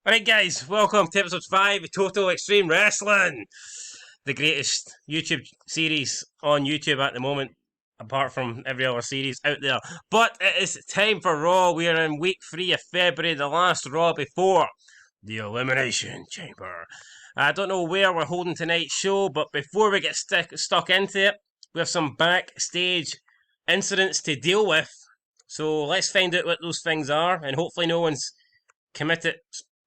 Alright guys, welcome to episode 5 of Total Extreme Wrestling. The greatest YouTube series on YouTube at the moment, apart from every other series out there. But it is time for Raw. We are in week 3 of February, the last Raw before the Elimination Chamber. I don't know where we're holding tonight's show, but before we get stuck into it, we have some backstage incidents to deal with. So let's find out what those things are, and hopefully no one's committed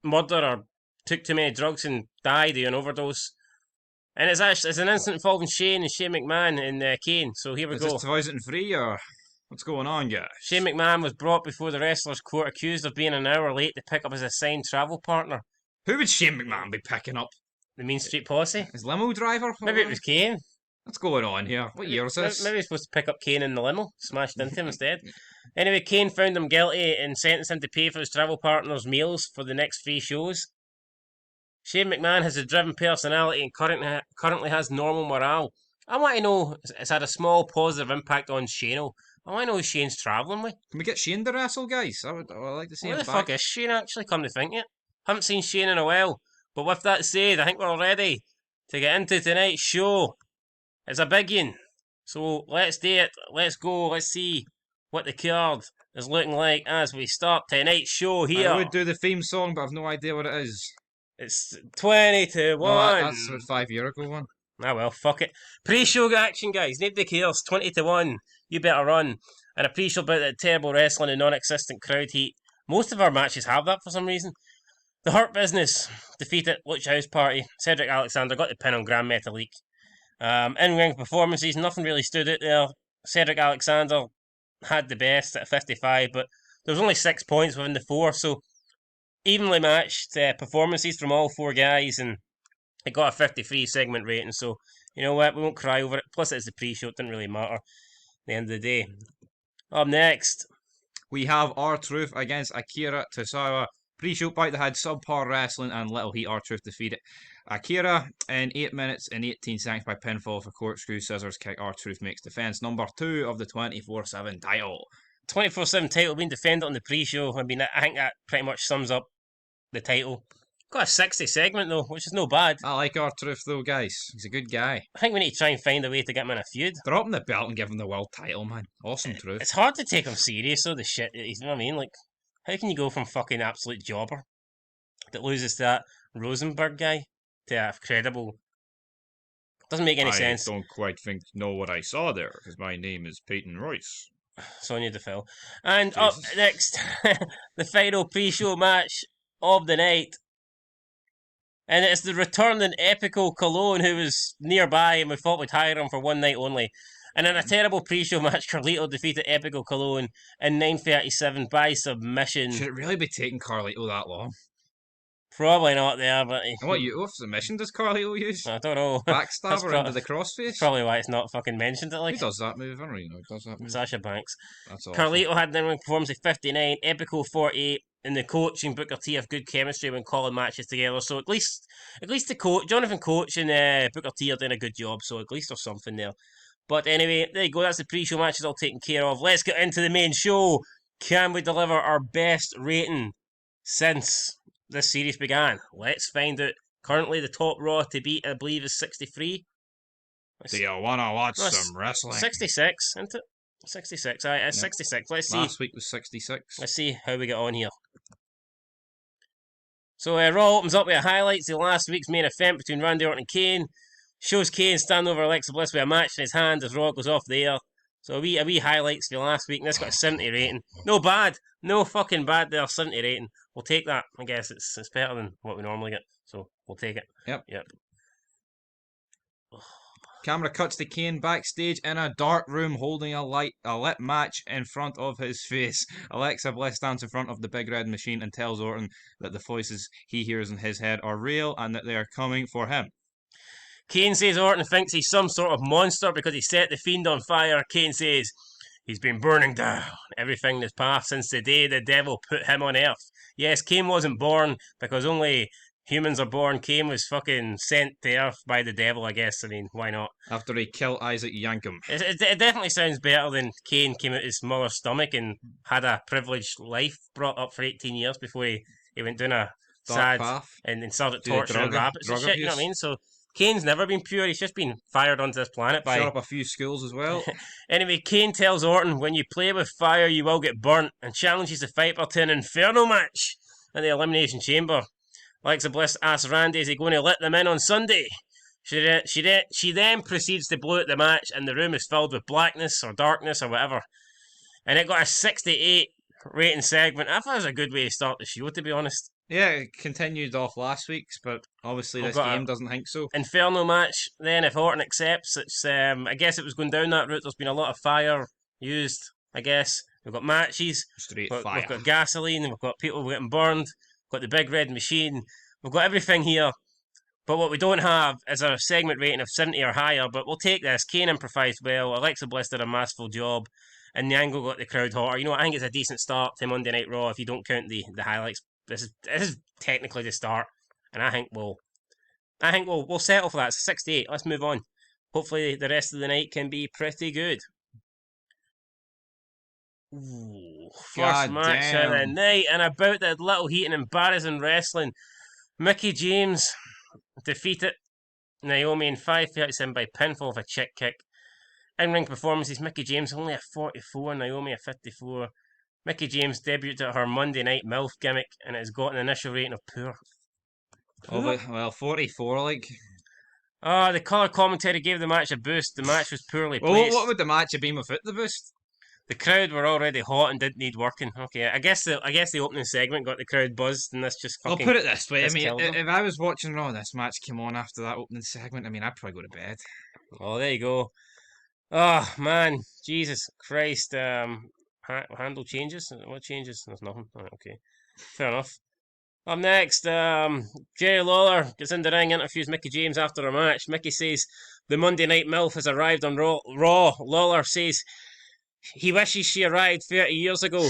murder or took too many drugs and died of an overdose. And it's an incident involving Shane McMahon and KANE. So here we go. Is this 2003 or what's going on, guys? Shane McMahon was brought before the wrestlers' court accused of being an hour late to pick up his assigned travel partner. Who would Shane McMahon be picking up? The Mean Street Posse? His limo driver? Maybe it was KANE. What's going on here? What year is this? Maybe he's supposed to pick up KANE in the limo, smashed into him instead. Anyway, KANE found him guilty and sentenced him to pay for his travel partner's meals for the next 3 shows. Shane McMahon has a driven personality and currently has normal morale. I want to know, it's had a small positive impact on Shane. I want to know who Shane's travelling with. Can we get Shane to wrestle, guys? I would like to see him Where the back. fuck is Shane actually, come to think of it? Haven't seen Shane in a while. But with that said, I think we're ready to get into tonight's show. It's a big one. So let's do it. Let's go. Let's see what the card is looking like as we start tonight's show here. I would do the theme song, but I've no idea what it is. It's 20 to 1. No, that's a 5 year ago one. Ah well, fuck it. Pre-show action, guys. Nobody cares. 20 to 1. You better run. And a pre-show about that terrible wrestling and non-existent crowd heat. Most of our matches have that for some reason. The Hurt Business defeated Lucha House Party. Cedric Alexander got the pin on Grand Metalik. In-ring performances, nothing really stood out there. Cedric Alexander had the best at 55, but there was only 6 points within the 4, so evenly matched performances from all 4 guys, and it got a 53 segment rating, so you know what, we won't cry over it. Plus it's the pre-show, it didn't really matter at the end of the day. Up next, we have R-Truth against Akira Tozawa. Pre-show fight that had subpar wrestling and little heat. R-Truth defeated Akira in 8 minutes and 18 seconds by pinfall for corkscrew scissors kick. R-Truth makes defense number 2 of the 24/7 title. 24/7 title being defended on the pre-show. I mean, I think that pretty much sums up the title. Got a 60 segment though, which is no bad. I like R-Truth though, guys. He's a good guy. I think we need to try and find a way to get him in a feud. Drop him the belt and give him the world title, man. Awesome truth. It's hard to take him serious though, the shit that he's, you know what I mean? Like, how can you go from fucking absolute jobber that loses to that Rosenberg guy to a credible? Doesn't make any sense. I don't quite know what I saw there, because my name is Peyton Royce. Sonya Deville. And Jesus. up next, the final pre-show match of the night. And it's the returning Epico Cologne, who was nearby, and we thought we'd hire him for one night only. And in a terrible pre-show match, Carlito defeated Epico Cologne in 9:37 by submission. Should it really be taking Carlito that long? Probably not there, but... What submission does Carlito use? I don't know. Backstabber into the crossface? Probably why it's not fucking mentioned it, like. Who does that move? I don't really know who does that move. Sasha Banks. That's all. Carlito had an in-ring performance of 59, Epico 48, and the coach and Booker T have good chemistry when calling matches together. So at least the coach, Jonathan Coach and Booker T are doing a good job. So at least there's something there. But anyway, there you go. That's the pre-show matches all taken care of. Let's get into the main show. Can we deliver our best rating since this series began? Let's find out. Currently, the top Raw to beat, I believe, is 63. Do you want to watch some wrestling? 66, isn't it? 66. Aye, it's 66. Let's see. Last week was 66. Let's see how we get on here. So Raw opens up with highlights of last week's main event between Randy Orton and KANE. Shows KANE standing over Alexa Bliss with a match in his hand as Raw goes off the air. So a wee highlights for last week, and this got a 70 rating. No bad. No fucking bad there, 70 rating. We'll take that. I guess it's better than what we normally get. So we'll take it. Yep. Yep. Camera cuts to KANE backstage in a dark room holding a lit match in front of his face. Alexa Bliss stands in front of the big red machine and tells Orton that the voices he hears in his head are real and that they are coming for him. KANE says Orton thinks he's some sort of monster because he set the Fiend on fire. KANE says he's been burning down everything that's passed since the day the devil put him on Earth. Yes, KANE wasn't born because only humans are born. KANE was fucking sent to Earth by the devil, I guess. I mean, why not? After he killed Isaac Yankem. It definitely sounds better than KANE came out his mother's stomach and had a privileged life brought up for 18 years before he went down a sad path. and then started Do the torturing rabbits and shit, you know what I mean? So Kane's never been pure, he's just been fired onto this planet by... Shut up a few schools as well. Anyway, Kane tells Orton, when you play with fire, you will get burnt, and challenges the Viper to an Inferno match in the Elimination Chamber. Alexa Bliss asks Randy, is he going to let them in on Sunday? She then proceeds to blow out the match, and the room is filled with blackness or darkness or whatever. And it got a 68 rating segment. I thought it was a good way to start the show, to be honest. Yeah, it continued off last week's, but obviously this game doesn't think so. Inferno match, then if Orton accepts, it's I guess it was going down that route. There's been a lot of fire used, I guess. We've got matches, Straight fire. We've got gasoline, we've got people getting burned, we've got the big red machine, we've got everything here. But what we don't have is a segment rating of 70 or higher, but we'll take this. Kane improvised well, Alexa Bliss did a masterful job, and the angle got the crowd hotter. You know what, I think it's a decent start to Monday Night Raw if you don't count the highlights. This is technically the start, and I think we'll settle for that. It's 68. Let's move on. Hopefully the rest of the night can be pretty good. Ooh, first match of the night, and about that little heat and embarrassing wrestling. Mickie James defeated Naomi in 5:37 by pinfall with a chick kick. In-ring performances, Mickie James only a 44, Naomi a 54. Mickie James debuted at her Monday Night MILF gimmick, and it has got an initial rating of poor. Oh, well, 44, like. The colour commentary gave the match a boost. The match was poorly placed. Well, what would the match have been without the boost? The crowd were already hot and didn't need working. Okay, I guess the opening segment got the crowd buzzed, and this just fucking... I'll put it this way, I mean, killed them. if I was watching Raw and this match came on after that opening segment, I mean, I'd probably go to bed. Oh, there you go. Oh, man. Jesus Christ. Handle changes? What changes? There's nothing. Right, okay. Fair enough. Up next, Jerry Lawler gets in the ring, interviews Mickie James after a match. Mickie says the Monday Night MILF has arrived on Raw. Lawler says he wishes she arrived 30 years ago.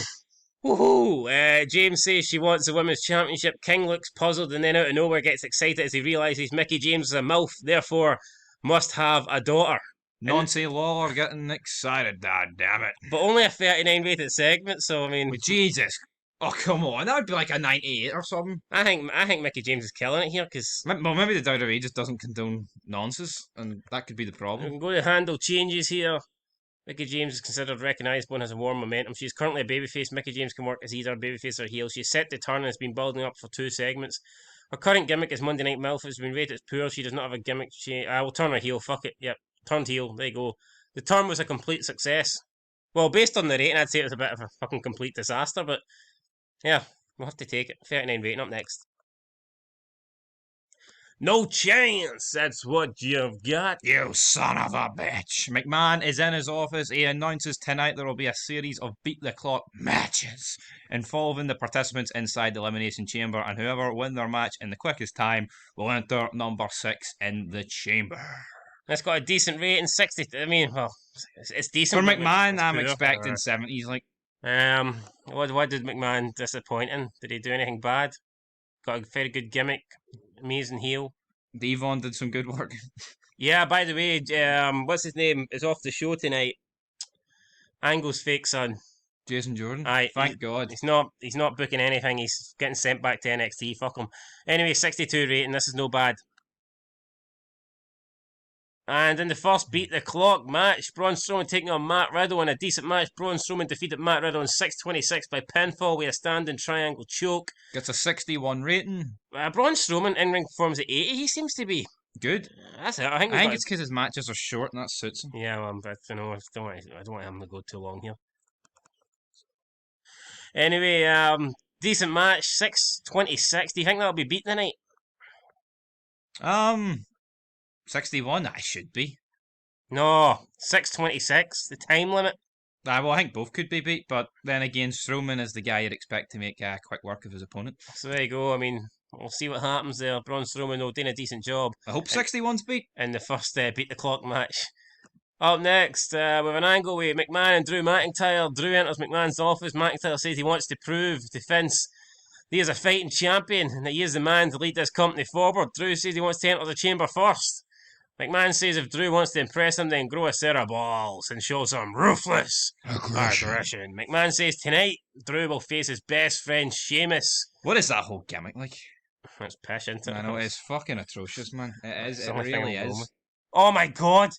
Woohoo! James says she wants the Women's Championship. King looks puzzled and then out of nowhere gets excited as he realises Mickie James is a MILF, therefore must have a daughter. Nancy Lawler getting excited, damn it. But only a 39 rated segment, so I mean... Well, Jesus. Oh, come on. That would be like a 98 or something. I think Mickie James is killing it here, because... Well, maybe the WWE just doesn't condone nonsense, and that could be the problem. We can go to handle changes here. Mickie James is considered recognisable and has a warm momentum. She's currently a babyface. Mickie James can work as either a babyface or a heel. She's set to turn and has been building up for 2 segments. Her current gimmick is Monday Night MILF. Has been rated as poor. She does not have a gimmick. I will turn her heel. Fuck it. Yep. Turned heel. There you go. The turn was a complete success. Well, based on the rating, I'd say it was a bit of a fucking complete disaster, but yeah, we'll have to take it. 39 rating up next. No chance, that's what you've got. You son of a bitch. McMahon is in his office. He announces tonight there will be a series of beat-the-clock matches involving the participants inside the Elimination Chamber, and whoever win their match in the quickest time will enter number 6 in the chamber. It's got a decent rating, 60. I mean, well, it's decent. For McMahon, I'm expecting 70s. Like, what did McMahon disappoint in? Did he do anything bad? Got a very good gimmick, amazing heel. Devon did some good work. Yeah, by the way, what's his name is off the show tonight. Angle's fake son, Jason Jordan. Aye, thank God. He's not booking anything. He's getting sent back to NXT. Fuck him. Anyway, 62 rating. This is no bad. And in the first beat the clock match, Braun Strowman taking on Matt Riddle in a decent match. Braun Strowman defeated Matt Riddle in 6:26 by pinfall with a standing triangle choke. Gets a 61 rating. Braun Strowman in-ring performs at 80. He seems to be good. That's it. I think it's because his matches are short and that suits him. Yeah, well, but you know, I don't want him to go too long here. Anyway, decent match. 6:26. Do you think that'll be beat tonight? 61, I should be. No, 6:26, the time limit. Well, I think both could be beat, but then again, Strowman is the guy you'd expect to make quick work of his opponent. So there you go. I mean, we'll see what happens there. Braun Strowman, though, doing a decent job. I hope 61's beat. In the first beat the clock match. Up next, with an angle with McMahon and Drew McIntyre. Drew enters McMahon's office. McIntyre says he wants to prove to Vince that he is a fighting champion and that he is the man to lead this company forward. Drew says he wants to enter the chamber first. McMahon says if Drew wants to impress him, then grow a set of balls and show some ruthless aggression. McMahon says tonight, Drew will face his best friend, Sheamus. What is that whole gimmick like? That's pish, isn't it? I know, it's fucking atrocious, man. It is. That's It the only thing really I'm going is. with. Oh my god!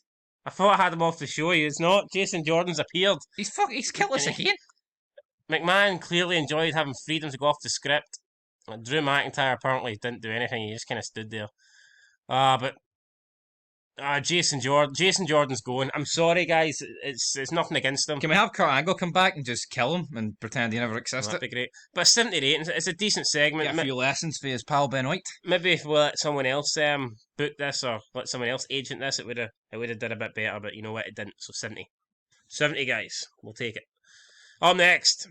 I thought I had him off the show. It's not. Jason Jordan's appeared. He's killed us And again. McMahon clearly enjoyed having freedom to go off the script. Drew McIntyre apparently didn't do anything. He just kind of stood there. But Jason Jordan's going. I'm sorry, guys. It's nothing against him. Can we have Kurt Angle come back and just kill him and pretend he never existed? That'd be great. But 70 ratings. It's a decent segment. Get a few lessons for his pal Ben White. Maybe if we let someone else book this or let someone else agent this, it would have did a bit better. But you know what? It didn't. So 70 guys. We'll take it. Up next.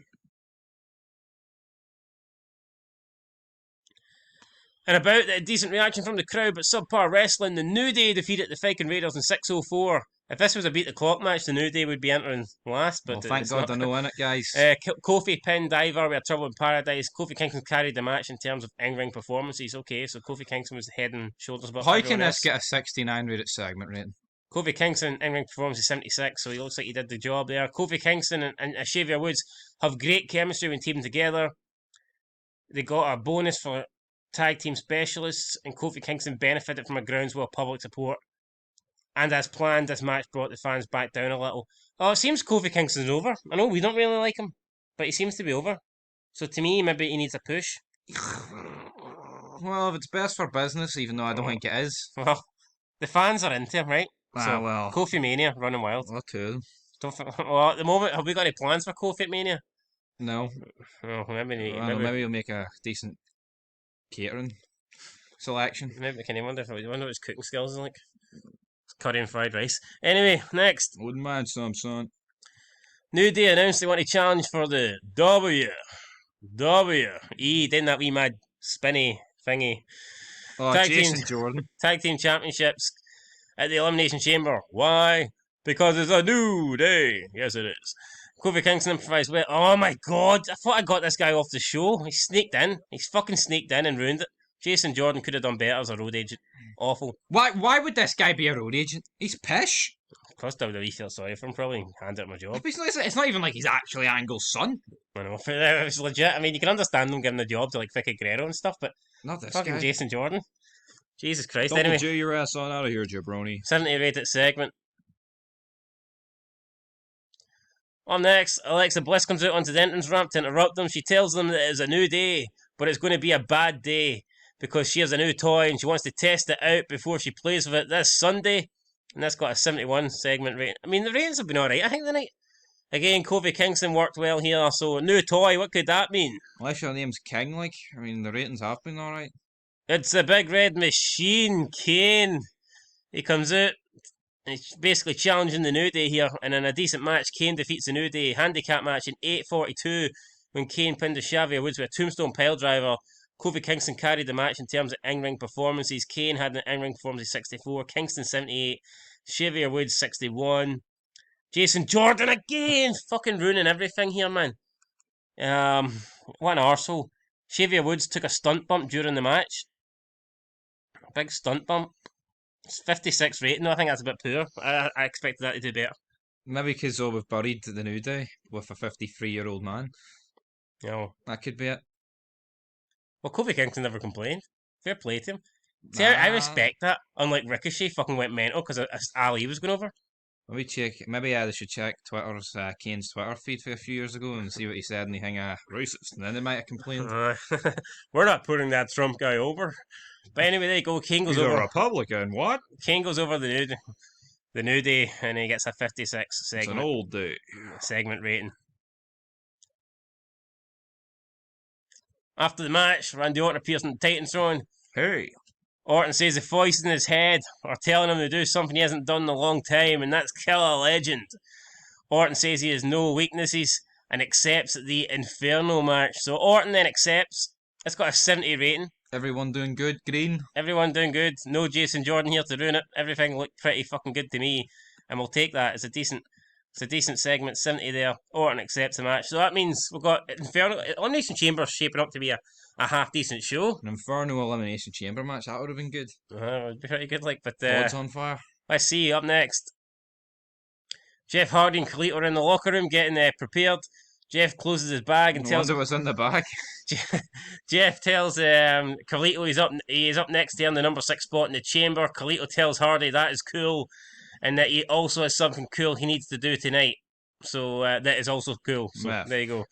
And about a decent reaction from the crowd, but subpar wrestling, the New Day defeated the Viking Raiders in 6:04. If this was a beat the clock match, the New Day would be entering last. But thank God they're not in it, guys. Kofi pinned Diver with a Trouble in Paradise. Kofi Kingston carried the match in terms of in-ring performances. Okay, so Kofi Kingston was head and shoulders above. How can this get a 69 rated segment rating? Kofi Kingston in-ring performance is 76, so he looks like he did the job there. Kofi Kingston and Xavier Woods have great chemistry when teaming together. They got a bonus for tag team specialists, and Kofi Kingston benefited from a groundswell of public support. And as planned, this match brought the fans back down a little. Oh, it seems Kofi Kingston's over. I know we don't really like him, but he seems to be over. So to me, maybe he needs a push. Well, if it's best for business, even though I don't think it is. Well, the fans are into him, right? So, well. Kofi Mania running wild. Well, too. Well, at the moment, have we got any plans for Kofi Mania? No. Oh, maybe we'll make a decent catering selection. Maybe can you wonder what his cooking skills are like? Curry and fried rice. Anyway, next. Wouldn't mind some, son. New Day announced they want to challenge for the didn't that wee mad spinny thingy. Oh, Jason Jordan. Tag team championships at the Elimination Chamber. Why? Because it's a new day. Yes, it is. Kofi Kingston improvised with. Oh my god! I thought I got this guy off the show. He sneaked in. He's fucking sneaked in and ruined it. Jason Jordan could have done better as a road agent. Awful. Why would this guy be a road agent? He's pish. Plus WWE feels sorry for him, probably handed him a job. It's not even like he's actually Angle's son. I know. It was legit. I mean, you can understand them giving the job to like Vicky Guerrero and stuff, but not this fucking guy. Jason Jordan. Jesus Christ. Don't anyway, J your ass on out of here, jabroni. 70 rated segment. On next, Alexa Bliss comes out onto the entrance ramp to interrupt them. She tells them that it is a new day, but it's going to be a bad day because she has a new toy and she wants to test it out before she plays with it this Sunday. And that's got a 71 segment rating. I mean, the ratings have been alright, I think, tonight. Again, Kofi Kingston worked well here, so new toy, what could that mean? Unless your name's King, like, I mean, the ratings have been alright. It's a big red machine, Kane. He comes out. He's basically challenging the New Day here, and in a decent match, Kane defeats the New Day handicap match in 8:42 when Kane pinned Xavier Woods with a tombstone piledriver. Kofi Kingston carried the match in terms of in-ring performances. Kane had an in-ring performance of 64, Kingston 78, Xavier Woods 61. Jason Jordan again, fucking ruining everything here, man. What an arsehole. Xavier Woods took a stunt bump during the match. Big stunt bump. It's 56 rating. I think that's a bit poor. I expected that to do better. Maybe because we've buried the New Day with a 53-year-old man. No. That could be it. Well, Kofi Kingston never complained. Fair play to him. See, I respect that. Unlike Ricochet fucking went mental because Ali was going over. Maybe they should check Twitter's Kane's Twitter feed for a few years ago and see what he said and he hang racist, and then they might have complained. We're not putting that Trump guy over. But anyway, there you go. Kane goes over. He's a Republican, what? Kane goes over the New Day, and he gets a 56 segment. It's an old day. Segment rating. After the match, Randy Orton appears on the Titan throne. Hey. Orton says the voice in his head are telling him to do something he hasn't done in a long time, and that's kill a legend. Orton says he has no weaknesses and accepts the Inferno match. So Orton then accepts. It's got a 70 rating. Everyone doing good, Green? Everyone doing good. No Jason Jordan here to ruin it. Everything looked pretty fucking good to me, and we'll take that. It's a decent segment, 70 there. Orton accepts the match. So that means we've got Inferno. Elimination Chamber shaping up to be a half-decent show. An Inferno Elimination Chamber match, that would have been good. It would be pretty good, like, but... Odds on fire. Let's see, up next. Jeff Hardy and Khalid are in the locker room getting prepared. Jeff closes his bag and No tells wonder what's in the bag. Jeff tells Carlito he is up next there in the number 6 spot in the chamber. Carlito tells Hardy that is cool, and that he also has something cool he needs to do tonight. So that is also cool. So there you go.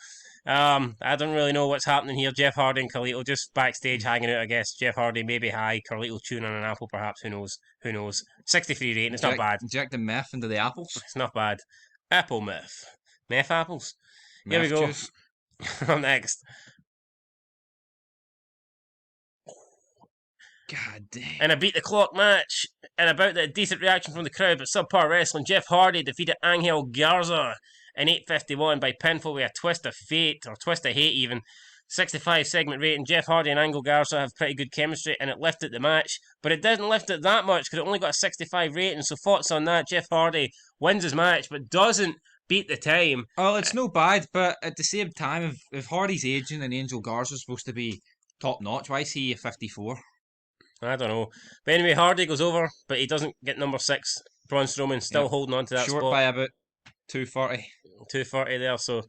I don't really know what's happening here. Jeff Hardy and Carlito just backstage hanging out, I guess. Jeff Hardy maybe high, Carlito chewing on an apple, perhaps. Who knows? Who knows? 63 rating. It's not bad. Inject the meth into the apples. It's not bad. Apple meth. Meth apples. Here we go. Juice. Up next. God damn. And a beat the clock match, and about the decent reaction from the crowd, but subpar wrestling. Jeff Hardy defeated Angel Garza in 8:51 by pinfall with a twist of fate, or twist of hate even. 65 segment rating. Jeff Hardy and Angel Garza have pretty good chemistry, and it lifted the match, but it didn't lift it that much because it only got a 65 rating. So thoughts on that? Jeff Hardy wins his match, but doesn't beat the time. Oh, it's no bad, but at the same time, if Hardy's aging and Angel Garza's supposed to be top notch, why is he a 54? I don't know. But anyway, Hardy goes over, but he doesn't get number 6. Braun Strowman still holding on to that Short spot. by about 240. 240 there, so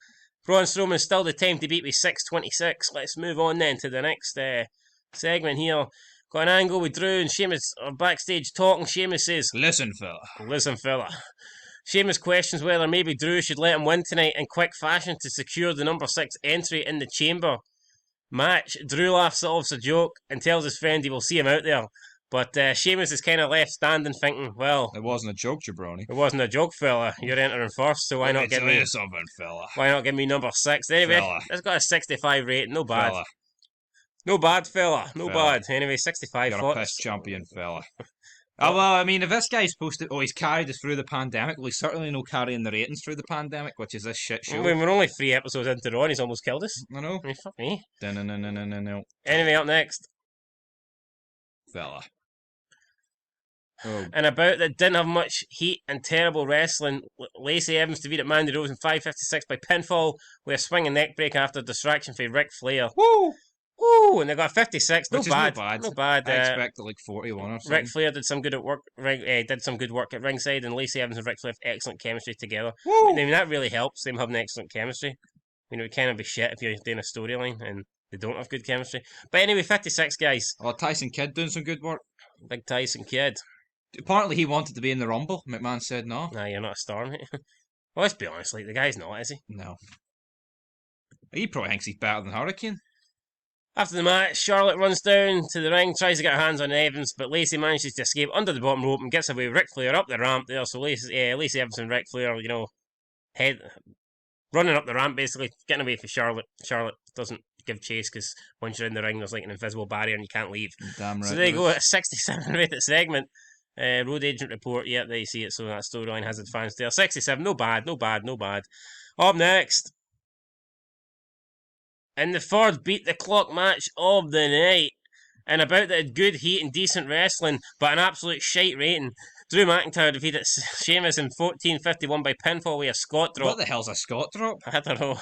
Braun Strowman still the time to beat with 6:26. Let's move on then to the next segment here. Got an angle with Drew and Sheamus are backstage talking. Sheamus says, Listen, fella. Listen, fella. Sheamus questions whether maybe Drew should let him win tonight in quick fashion to secure the number 6 entry in the chamber match. Drew laughs it off's a joke and tells his friend he will see him out there. But Sheamus is kind of left standing thinking, well, it wasn't a joke, jabroni. It wasn't a joke, fella. You're entering first, so why not give me something, fella? Why not give me number 6? Anyway, fella. It's got a 65 rating. No bad. Fella. No bad, fella. No Fella. bad. Anyway, 65. You're a piss champion, fella. Oh, well, I mean, if this guy's supposed to... Oh, he's carried us through the pandemic. Well, he's certainly no carrying the ratings through the pandemic, which is this shit show. We're only 3 episodes into Raw and he's almost killed us. I know. I mean, fuck me. No. Anyway, up next. Fella. Oh. And about that didn't have much heat and terrible wrestling. Lacey Evans defeated Mandy Rose in 5:56 by pinfall with a swinging neck break after distraction for Ric Flair. Woo! Woo! And they got 56. Which no is bad. No bad. I expected like 41 or something. Ric Flair did some good at work. Did some good work at ringside, and Lacey Evans and Ric Flair have excellent chemistry together. Woo! I mean, that really helps them having excellent chemistry. I mean, it would kind of be shit if you're doing a storyline and they don't have good chemistry. But anyway, 56 guys. Oh, Tyson Kidd doing some good work. Big Tyson Kidd. Apparently he wanted to be in the Rumble. McMahon said no. Nah, you're not a star, mate. Well, let's be honest, like, the guy's not, is he? No. He probably thinks he's better than Hurricane. After the match, Charlotte runs down to the ring, tries to get her hands on Evans, but Lacey manages to escape under the bottom rope and gets away with Ric Flair up the ramp there. So Lacey Evans and Ric Flair, running up the ramp, basically, getting away from Charlotte. Charlotte doesn't give chase because once you're in the ring, there's like an invisible barrier and you can't leave. Damn right. So there you go, a 67 rated segment. Road Agent Report, yeah, there you see it. So that storyline has advanced there. 67, no bad. Up next, in the third beat the clock match of the night, and about that good heat and decent wrestling, but an absolute shite rating. Drew McIntyre defeated Sheamus in 14:51 by pinfall with a Scott drop. What the hell's a Scott drop? I don't know.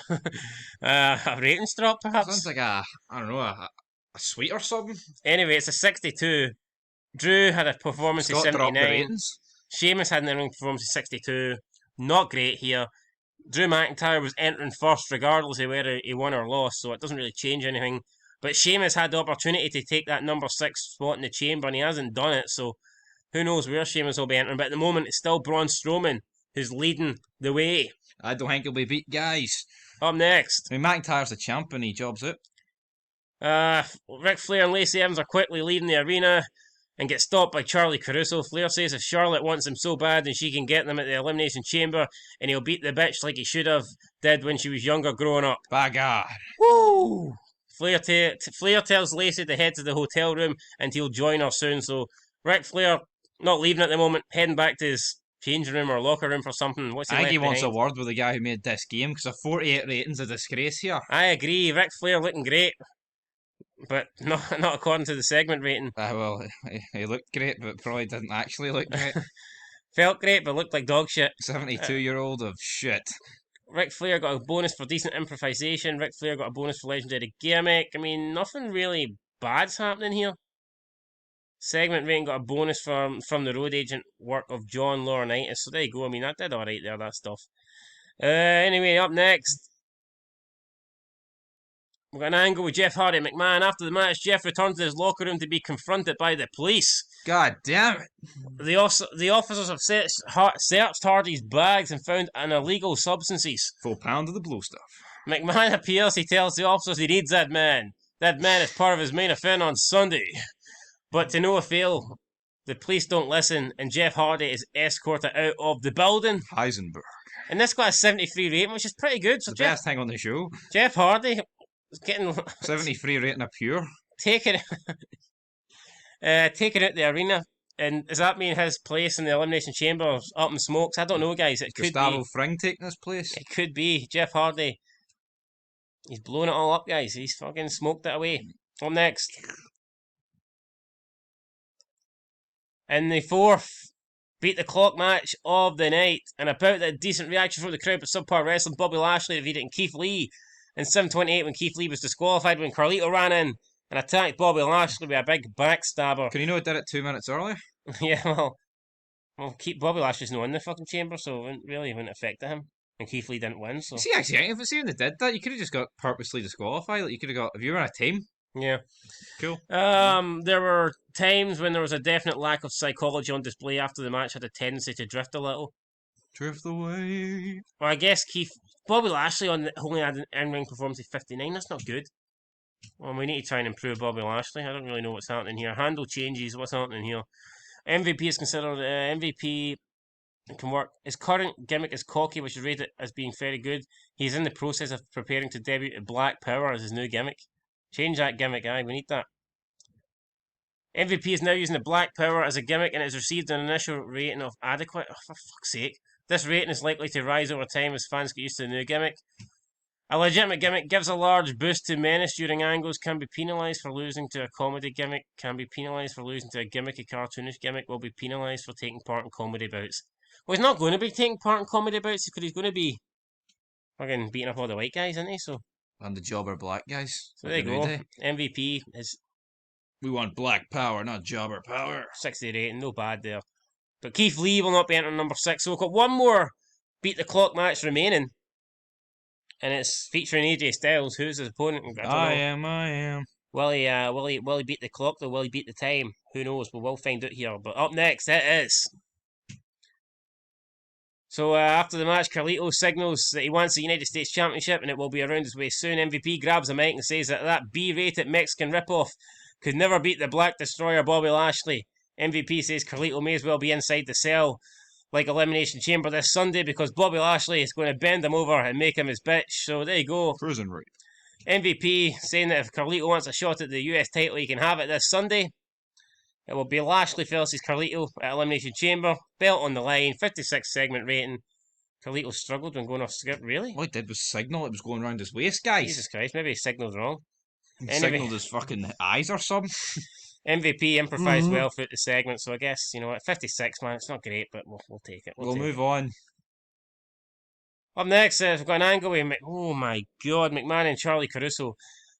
A ratings drop, perhaps? Sounds like a sweet or something. Anyway, it's a 62. Drew had a performance of 79. Sheamus had an in-ring performance of 62. Not great here. Drew McIntyre was entering first regardless of whether he won or lost, so it doesn't really change anything. But Sheamus had the opportunity to take that number 6 spot in the chamber and he hasn't done it, so who knows where Sheamus will be entering. But at the moment, it's still Braun Strowman who's leading the way. I don't think he'll be beat, guys. Up next. I mean, McIntyre's the champ and he jobs it. Ric Flair and Lacey Evans are quickly leaving the arena and get stopped by Charlie Caruso. Flair says if Charlotte wants him so bad then she can get them at the Elimination Chamber and he'll beat the bitch like he should have did when she was younger growing up. By God. Woo! Flair tells Lacey to head to the hotel room and he'll join her soon. So Ric Flair not leaving at the moment, heading back to his changing room or locker room for something. I think he wants a word with the guy who made this game because a 48 rating's a disgrace here. I agree. Ric Flair looking great. But not according to the segment rating. Well, he looked great, but probably didn't actually look great. Felt great, but looked like dog shit. 72-year-old of shit. Ric Flair got a bonus for decent improvisation. Ric Flair got a bonus for legendary gimmick. I mean, nothing really bad's happening here. Segment rating got a bonus from the Road Agent work of John Laurinaitis. So there you go. I mean, that did alright there, that stuff. Anyway, up next. We've got an angle with Jeff Hardy and McMahon. After the match, Jeff returns to his locker room to be confronted by the police. God damn it. The officers have searched Hardy's bags and found an illegal substances. Full pound of the blue stuff. McMahon appears. He tells the officers he needs that man. That man is part of his main event on Sunday. But to no avail, the police don't listen, and Jeff Hardy is escorted out of the building. Heisenberg. And this got a 73 rating, which is pretty good. So The best thing on the show. Jeff Hardy is getting 73 rating of pure. taken out the arena. And does that mean his place in the Elimination Chamber is up in smokes? I don't know, guys. It could Gustavo be. Fring taking his place. It could be. Jeff Hardy. He's blowing it all up, guys. He's fucking smoked it away. Up next. In the fourth beat the clock match of the night, and about the decent reaction from the crowd but subpar wrestling, Bobby Lashley defeated Keith Lee in 7:28 when Keith Lee was disqualified when Carlito ran in and attacked Bobby Lashley with a big backstabber. Can you know it did it 2 minutes earlier? Yeah, well, Bobby Lashley's not in the fucking chamber, so it wouldn't affect him. And Keith Lee didn't win, so. See, actually, if it's even they did that, you could have just got purposely disqualified. Like, you could have got, if you were on a team. Yeah. Cool. There were times when there was a definite lack of psychology on display after the match had a tendency to drift a little. Drift away. Well, I guess Bobby Lashley only had an in-ring performance of 59. That's not good. Well, we need to try and improve Bobby Lashley. I don't really know what's happening here. Handle changes. What's happening here? MVP is considered MVP. Can work. His current gimmick is cocky, which is rated as being very good. He's in the process of preparing to debut at Black Power as his new gimmick. Change that gimmick, we need that. MVP is now using the Black Power as a gimmick and has received an initial rating of adequate. Oh, for fuck's sake. This rating is likely to rise over time as fans get used to the new gimmick. A legitimate gimmick gives a large boost to menace during angles, can be penalised for losing to a comedy gimmick, can be penalised for losing to a gimmicky cartoonish gimmick, will be penalised for taking part in comedy bouts. Well, he's not going to be taking part in comedy bouts because he's going to be fucking beating up all the white guys, isn't he? So. And the jobber black guys. So there you go. MVP is. We want black power, not jobber power. 60 rating, no bad there. But Keith Lee will not be entering number 6. So we've got one more beat the clock match remaining. And it's featuring AJ Styles. Who's his opponent? I am. Will he beat the clock though? Will he beat the time? Who knows? But we'll find out here. But up next, it is. So after the match, Carlito signals that he wants the United States Championship and it will be around his way soon. MVP grabs a mic and says that B-rated Mexican ripoff could never beat the Black Destroyer Bobby Lashley. MVP says Carlito may as well be inside the cell like Elimination Chamber this Sunday because Bobby Lashley is going to bend him over and make him his bitch. So there you go. Prison rape. MVP saying that if Carlito wants a shot at the US title, he can have it this Sunday. It will be Lashley versus Carlito at Elimination Chamber. Belt on the line. 56 segment rating. Carlito struggled when going off script. Really? All he did was signal it was going around his waist, guys. Jesus Christ. Maybe he signaled wrong. He signaled his fucking eyes or something. MVP improvised well throughout the segment. So I guess, at 56, man, it's not great, but we'll take it. We'll move on. Up next, we've got an angle with oh my god, McMahon and Charlie Caruso.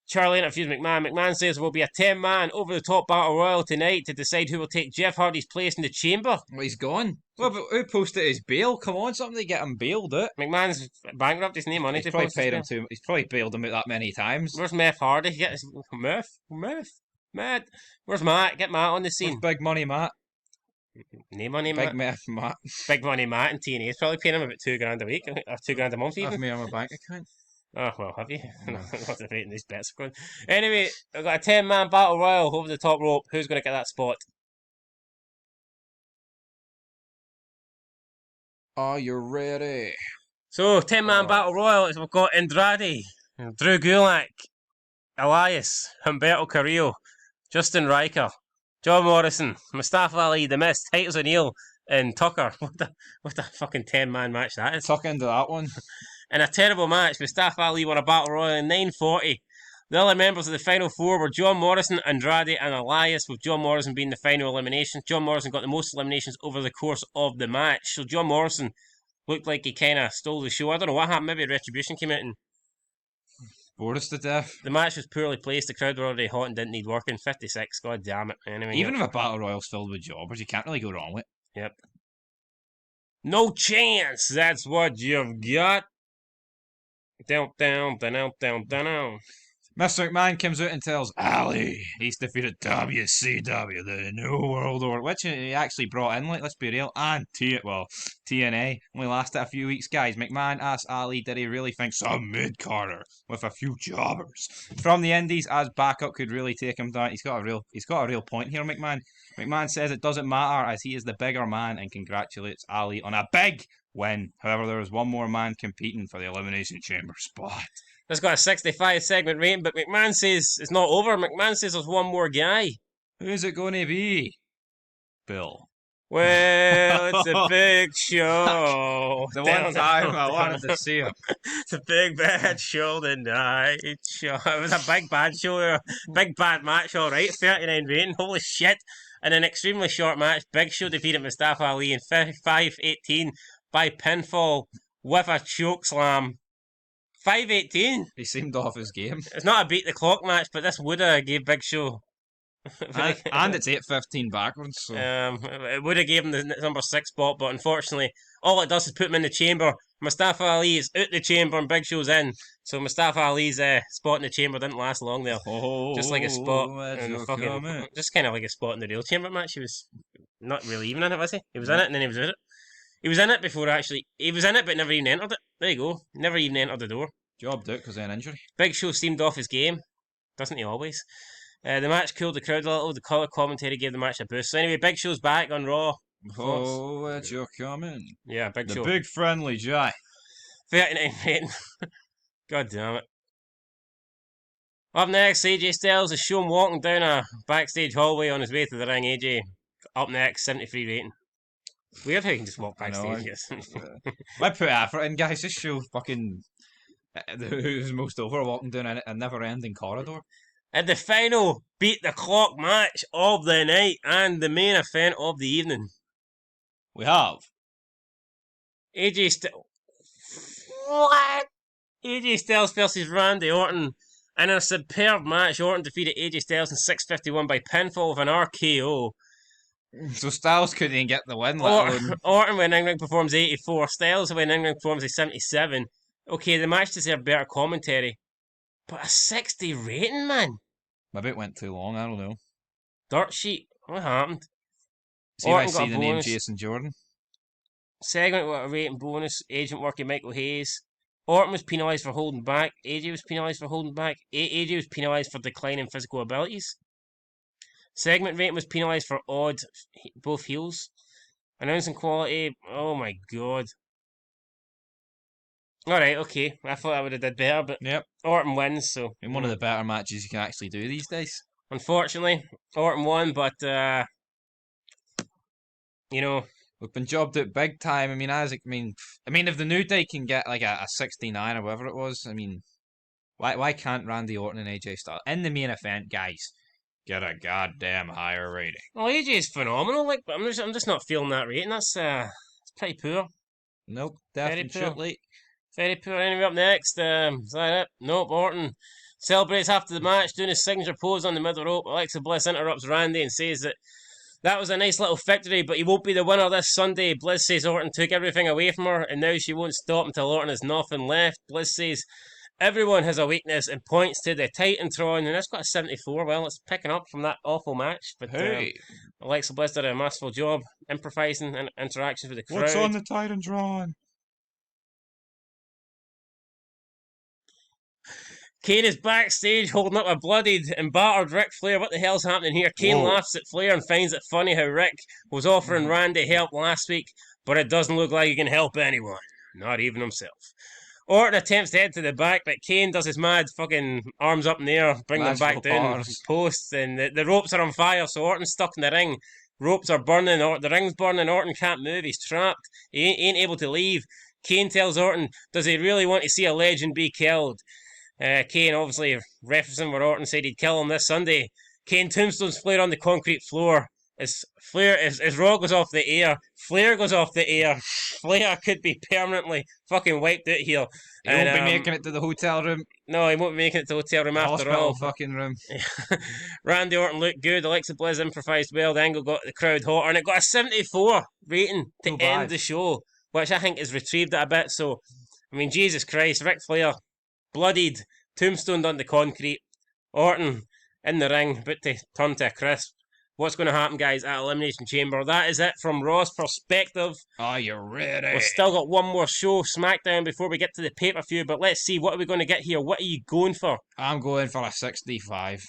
Charlie interviews McMahon. McMahon says there will be a 10-man over-the-top battle royal tonight to decide who will take Jeff Hardy's place in the chamber. Well, he's gone. Well, but who posted his bail? Come on, something to get him bailed out. McMahon's bankrupt. His name money. He's probably paid him too. He's probably bailed him out that many times. Where's Meth Hardy? Get his Matt. Where's Matt? Get Matt on the scene. Where's Big Money Matt? Name money Matt. Big Meth Matt. Big Money Matt and TNA is probably paying him about $2,000 a week, or $2,000 a month even. Have me on my bank account. Oh, well, have you? Not the rating these bets are going. Anyway, I've got a 10-man battle royal over the top rope. Who's going to get that spot? Are you ready? So, 10-man battle royal is we've got Andrade, Drew Gulak, Elias, Humberto Carrillo, Justin Riker, John Morrison, Mustafa Ali, The Mist, Titus O'Neil, and Tucker. What a fucking 10-man match that is. Tuck into that one. In a terrible match, Mustafa Ali won a battle royal in 9:40. The other members of the final four were John Morrison, Andrade, and Elias, with John Morrison being the final elimination. John Morrison got the most eliminations over the course of the match. So John Morrison looked like he kind of stole the show. I don't know what happened. Maybe Retribution came out and bored us to death. The match was poorly placed. The crowd were already hot and didn't need working. 56. God damn it. Anyway, even if a battle royal's filled with jobbers, you can't really go wrong with it. Yep. No chance. That's what you've got. Down. Mr. McMahon comes out and tells Ali he's defeated WCW, the New World Order, which he actually brought in, like, let's be real, and TNA only lasted a few weeks, guys. McMahon asked Ali, did he really think some mid-carder with a few jobbers from the indies as backup could really take him down? He's got a real point here, McMahon. McMahon says it doesn't matter as he is the bigger man and congratulates Ali on a big win. However, there is one more man competing for the Elimination Chamber spot. It's got a 65 segment rating, but McMahon says it's not over. McMahon says there's one more guy. Who's it going to be? Bill. Well, it's a big show. The one time I wanted to see him. It's a big bad show tonight. Show. It was a big bad show. Big bad match, alright. 39 rating. Holy shit. In an extremely short match, Big Show defeated Mustafa Ali in 5:18 by pinfall with a choke slam. 5:18. He seemed off his game. It's not a beat the clock match, but this would have gave Big Show. and it's 8:15 backwards. So. It would have given him the number 6 spot, but unfortunately, all it does is put him in the chamber. Mustafa Ali is out the chamber and Big Show's in. So Mustafa Ali's spot in the chamber didn't last long there. Just like a spot in the fucking, just kind of like a spot in the real chamber match. He was not really even in it, was he? He was in it and then he was out it. He was in it before actually. He was in it but never even entered it. There you go. Never even entered the door. Jobbed out because of an injury. Big Show seemed off his game. Doesn't he always? The match cooled the crowd a little. The colour commentary gave the match a boost. So anyway, Big Show's back on Raw. Oh, it's your coming. Yeah, Big Show. The big friendly Jai. 39 rating. God damn it. Up next, AJ Styles is shown walking down a backstage hallway on his way to the ring. AJ, up next, 73 rating. Weird how you can just walk backstage. I put effort in, guys. This show fucking who's most over walking down a never-ending corridor. And the final beat the clock match of the night and the main event of the evening. We have AJ Styles. What? AJ Styles versus Randy Orton. In a superb match, Orton defeated AJ Styles in 6:51 by pinfall with an RKO. So Styles couldn't even get the win. Orton when in-ring performs 84. Styles when in-ring performs a 77. Okay, the match deserved better commentary. But a 60 rating, man. Maybe it went too long, I don't know. Dirt sheet. What happened? See, I see the name Jason Jordan. Segment with a rating bonus. Agent working Michael Hayes. Orton was penalised for holding back. AJ was penalised for holding back. AJ was penalised for declining physical abilities. Segment rating was penalised for odd, both heels. Announcing quality. Oh my god. Alright, okay. I thought I would have did better, but yep. Orton wins, so. In one of the better matches you can actually do these days. Unfortunately, Orton won, but, you know. We've been jobbed out big time. I mean, Isaac, I mean, if the New Day can get like a 69 or whatever it was, I mean, why can't Randy Orton and AJ Styles in the main event, guys, get a goddamn higher rating? Well, AJ is phenomenal. Like, I'm just not feeling that rating. That's it's pretty poor. Nope, definitely. Very poor. Anyway, up next, is that it? Nope. Orton celebrates after the match, doing his signature pose on the middle rope. Alexa Bliss interrupts Randy and says that was a nice little victory, but he won't be the winner this Sunday. Bliss says Orton took everything away from her, and now she won't stop until Orton has nothing left. Bliss says everyone has a weakness and points to the Titantron, and that's got a 74. Well, it's picking up from that awful match, but Alexa Bliss did a masterful job improvising and interactions with the crowd. What's on the Titantron? Kane is backstage holding up a bloodied and battered Ric Flair. What the hell's happening here? Kane laughs at Flair and finds it funny how Rick was offering Randy help last week, but it doesn't look like he can help anyone, not even himself. Orton attempts to head to the back, but Kane does his mad fucking arms up in the air, bring them back down posts, and the ropes are on fire, so Orton's stuck in the ring. Ropes are burning, the ring's burning, Orton can't move, he's trapped, he ain't able to leave. Kane tells Orton, does he really want to see a legend be killed? Kane obviously referencing what Orton said he'd kill him this Sunday. Kane tombstones Flair on the concrete floor. As Raw goes off the air, Flair goes off the air. Flair could be permanently fucking wiped out here. He won't be making it to the hotel room. No, he won't be making it to the hotel room after all. Fucking room. Randy Orton looked good. Alexa Bliss improvised well. The angle got the crowd hotter, and it got a 74 rating to end the show, which I think is retrieved a bit. So, I mean, Jesus Christ, Ric Flair bloodied, tombstoned on the concrete. Orton in the ring, but to turn to a crisp. What's going to happen, guys, at Elimination Chamber? That is it from Raw's perspective. Are you ready? We've still got one more show, SmackDown, before we get to the pay-per-view, but let's see, what are we going to get here? What are you going for? I'm going for a 65.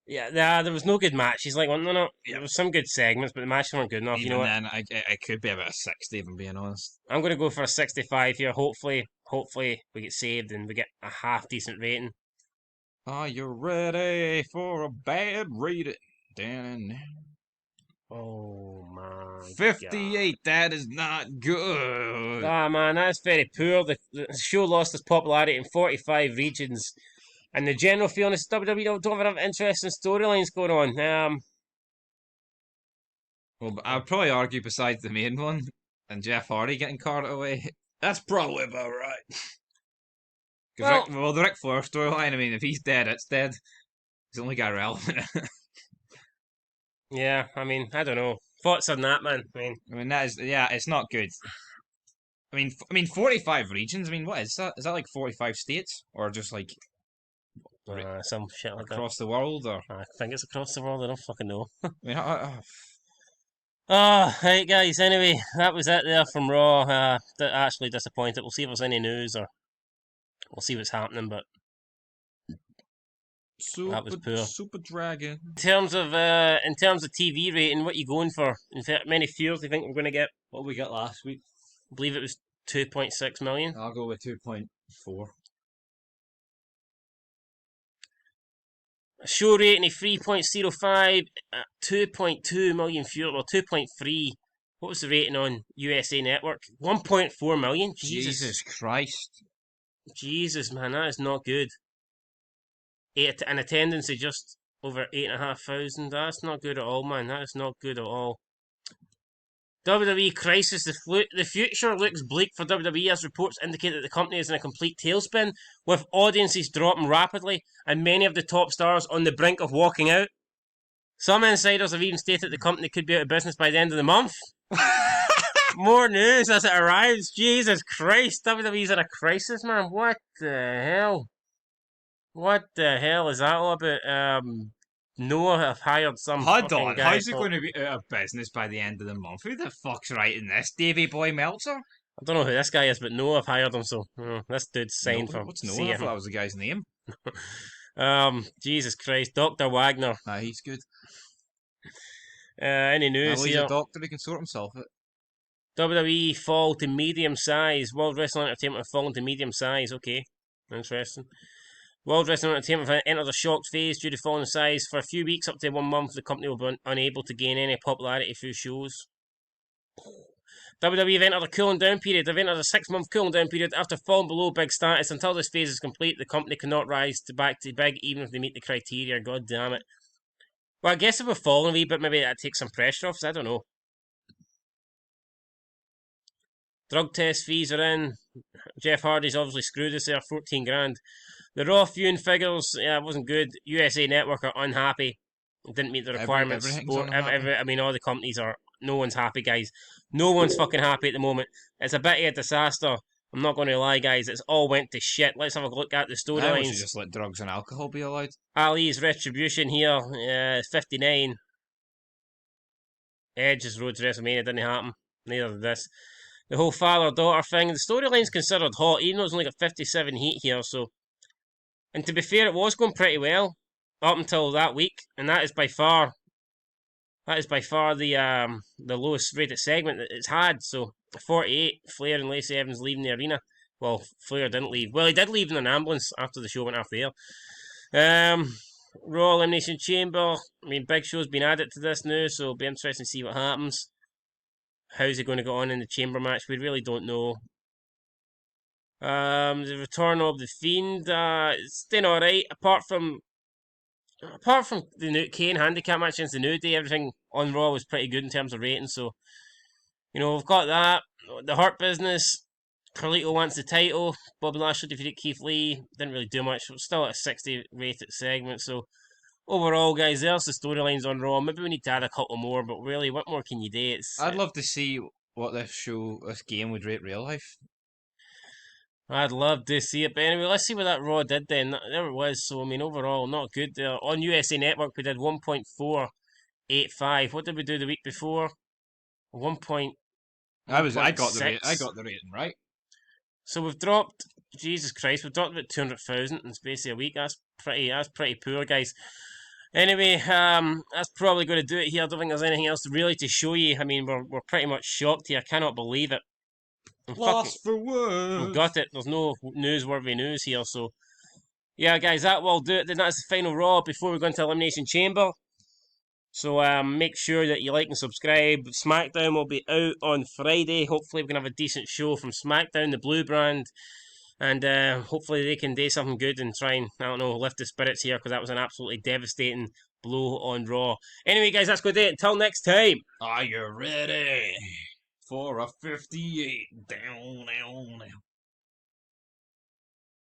Yeah, there was no good matches. Like, no. There was some good segments, but the matches weren't good enough. Even you know what? then, it could be about a 60 if I'm being honest. I'm going to go for a 65 here. Hopefully we get saved and we get a half-decent rating. Are you ready for a bad rating? Oh, my 58, God. that is not good. Ah, man, that's very poor. The show lost its popularity in 45 regions. And the general feeling is WWE don't have enough interesting storylines going on. Well, I'd probably argue besides the main one and Jeff Hardy getting carted away, that's probably about right. Well, The Ric Flair storyline, I mean, if he's dead, it's dead. He's the only guy relevant. yeah, I mean, I don't know. Thoughts on that, man? I mean, that is, yeah, it's not good. I mean, 45 regions. I mean, what is that? Is that like 45 states, or just like some shit like across the world, or? that. I think it's across the world. I don't fucking know. I mean, Right, guys. Anyway, that was it there from Raw. Actually disappointed. We'll see if there's any news, or we'll see what's happening. But that was poor. Super Dragon. In terms of TV rating, what are you going for? In fact, many viewers do you think we're going to get? What we got last week? I believe it was 2.6 million. I'll go with 2.4. Show rating of 3.05, 2.2 million viewers, or 2.3. What was the rating on USA Network? 1.4 million. Jesus Christ. Jesus, man, that is not good. An attendance of just over 8,500. That's not good at all, man. That is not good at all. WWE crisis. The future looks bleak for WWE as reports indicate that the company is in a complete tailspin, with audiences dropping rapidly and many of the top stars on the brink of walking out. Some insiders have even stated the company could be out of business by the end of the month. More news as it arrives. Jesus Christ, WWE's in a crisis, man. What the hell? What the hell is that all about? Noah have hired some. Hold on, guy how's it going to be out of business by the end of the month? Who the fuck's writing this? Davey Boy Meltzer? I don't know who this guy is, but Noah have hired him, so this dude's signed for. What's Noah? I thought that was the guy's name. Jesus Christ, Dr. Wagner. Nah, he's good. Any news he's here? a doctor, he can sort himself out. WWE fall to medium size. World Wrestling Entertainment have fallen to medium size. Okay, interesting. World Wrestling Entertainment have entered a shocked phase due to falling in size. For a few weeks, up to 1 month, the company will be unable to gain any popularity through shows. WWE have entered a cooling down period. They've entered a 6-month cooling down period after falling below big status. Until this phase is complete, the company cannot rise back to big, even if they meet the criteria. God damn it. Well, I guess if we're falling a wee bit, maybe that takes some pressure off us. I don't know. Drug test fees are in. Jeff Hardy's obviously screwed us there, 14 grand. The Raw viewing figures, yeah, it wasn't good. USA Network are unhappy. Didn't meet the requirements. I mean, all the companies are. No one's happy, guys. No one's fucking happy at the moment. It's a bit of a disaster. I'm not going to lie, guys. It's all went to shit. Let's have a look at the storylines. We should just let drugs and alcohol be allowed. Ali's retribution here, 59. Edge's road to WrestleMania didn't happen. Neither did this. The whole father-daughter thing. The storyline's considered hot, even though it's only got 57 heat here. So, and to be fair, it was going pretty well up until that week, and that is by far the lowest rated segment that it's had. So 48, Flair and Lacey Evans leaving the arena. Well, Flair didn't leave. Well, he did leave in an ambulance after the show went off the air. Raw Elimination Chamber. I mean, Big Show's been added to this now, so it'll be interesting to see what happens. How's he going to go on in the Chamber match? We really don't know. The return of the Fiend. It's doing alright. Apart from the new KANE handicap match against the New Day, everything on Raw was pretty good in terms of ratings. So, we've got that. The Hurt Business. Carlito wants the title. Bobby Lashley defeated Keith Lee. Didn't really do much. Still at a 60 rated segment. So, overall, guys, there's the storylines on Raw. Maybe we need to add a couple more, but really, what more can you do? I'd love to see what this game would rate real life. I'd love to see it, but anyway, let's see what that Raw did then. There it was. So I mean, overall, not good there. On USA Network, we did 1.485. What did we do the week before? 1. I got the 1.6. rating right. So we've dropped. Jesus Christ, we've dropped about 200,000 in space of a week. That's pretty poor, guys. Anyway, that's probably going to do it here. I don't think there's anything else really to show you. I mean, we're pretty much shocked here. I cannot believe it. Lost for We've words. got it. There's no newsworthy news here. So yeah, guys, that will do it. Then that's the final Raw before we go into Elimination Chamber. So make sure that you like and subscribe. SmackDown will be out on Friday. Hopefully we can have a decent show from SmackDown, the Blue brand. And hopefully they can do something good and try and, I don't know, lift the spirits here, because that was an absolutely devastating blow on Raw. Anyway, guys, that's going to do it. Until next time. Are you ready for a 58 down, down, down?